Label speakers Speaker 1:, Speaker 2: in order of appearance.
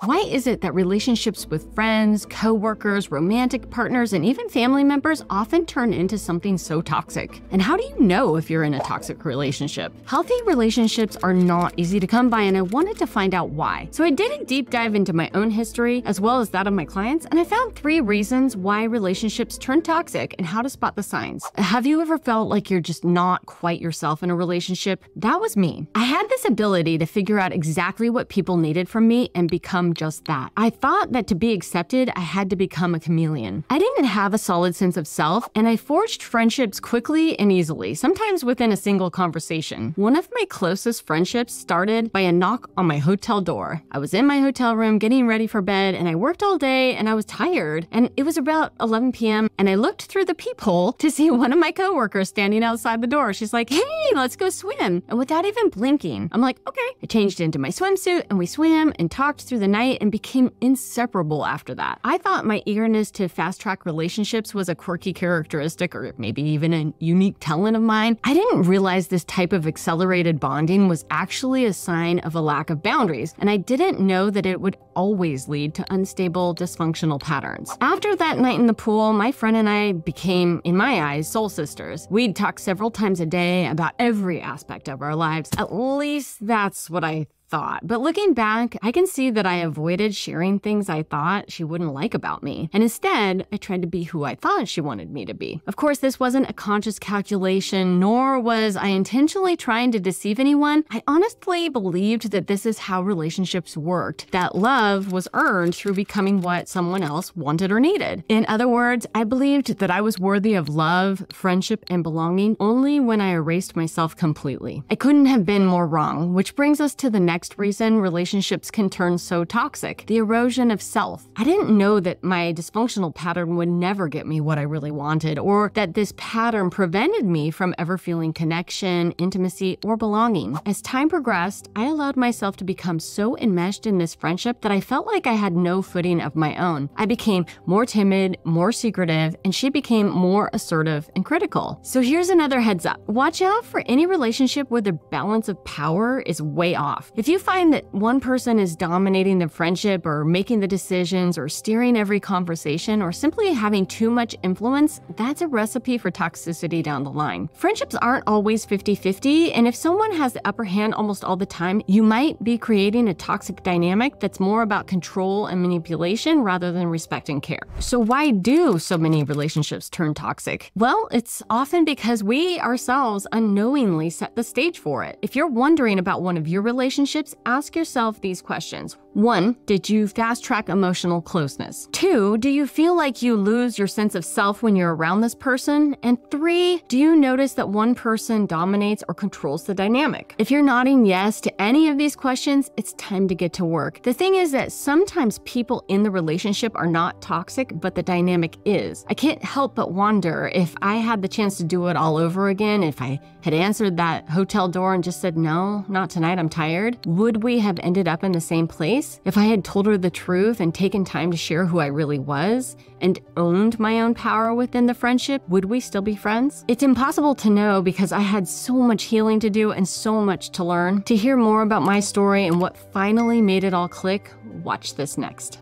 Speaker 1: Why is it that relationships with friends, coworkers, romantic partners, and even family members often turn into something so toxic? And how do you know if you're in a toxic relationship? Healthy relationships are not easy to come by, and I wanted to find out why. So I did a deep dive into my own history, as well as that of my clients, and I found 3 reasons why relationships turn toxic and how to spot the signs. Have you ever felt like you're just not quite yourself in a relationship? That was me. I had this ability to figure out exactly what people needed from me and become just that. I thought that to be accepted, I had to become a chameleon. I didn't have a solid sense of self, and I forged friendships quickly and easily, sometimes within a single conversation. One of my closest friendships started by a knock on my hotel door. I was in my hotel room getting ready for bed, and I worked all day, and I was tired, and it was about 11 p.m., and I looked through the peephole to see one of my coworkers standing outside the door. She's like, "Hey, let's go swim." And without even blinking, I'm like, "Okay." I changed into my swimsuit, and we swam and talked through the night and became inseparable after that. I thought my eagerness to fast-track relationships was a quirky characteristic or maybe even a unique talent of mine. I didn't realize this type of accelerated bonding was actually a sign of a lack of boundaries, and I didn't know that it would always lead to unstable, dysfunctional patterns. After that night in the pool, my friend and I became, in my eyes, soul sisters. We'd talk several times a day about every aspect of our lives. At least that's what I thought. But looking back, I can see that I avoided sharing things I thought she wouldn't like about me. And instead, I tried to be who I thought she wanted me to be. Of course, this wasn't a conscious calculation, nor was I intentionally trying to deceive anyone. I honestly believed that this is how relationships worked, that love was earned through becoming what someone else wanted or needed. In other words, I believed that I was worthy of love, friendship, and belonging only when I erased myself completely. I couldn't have been more wrong, which brings us to the next reason relationships can turn so toxic: the erosion of self. I didn't know that my dysfunctional pattern would never get me what I really wanted, or that this pattern prevented me from ever feeling connection, intimacy, or belonging. As time progressed, I allowed myself to become so enmeshed in this friendship that I felt like I had no footing of my own. I became more timid, more secretive, and she became more assertive and critical. So here's another heads up. Watch out for any relationship where the balance of power is way off. If you find that one person is dominating the friendship or making the decisions or steering every conversation or simply having too much influence, that's a recipe for toxicity down the line. Friendships aren't always 50-50, and if someone has the upper hand almost all the time, you might be creating a toxic dynamic that's more about control and manipulation rather than respect and care. So why do so many relationships turn toxic? Well, it's often because we ourselves unknowingly set the stage for it. If you're wondering about one of your relationships, ask yourself these questions. 1, did you fast-track emotional closeness? 2, do you feel like you lose your sense of self when you're around this person? And 3, do you notice that one person dominates or controls the dynamic? If you're nodding yes to any of these questions, it's time to get to work. The thing is that sometimes people in the relationship are not toxic, but the dynamic is. I can't help but wonder if I had the chance to do it all over again, if I had answered that hotel door and just said, "No, not tonight, I'm tired," would we have ended up in the same place? If I had told her the truth and taken time to share who I really was and owned my own power within the friendship, would we still be friends? It's impossible to know because I had so much healing to do and so much to learn. To hear more about my story and what finally made it all click, watch this next.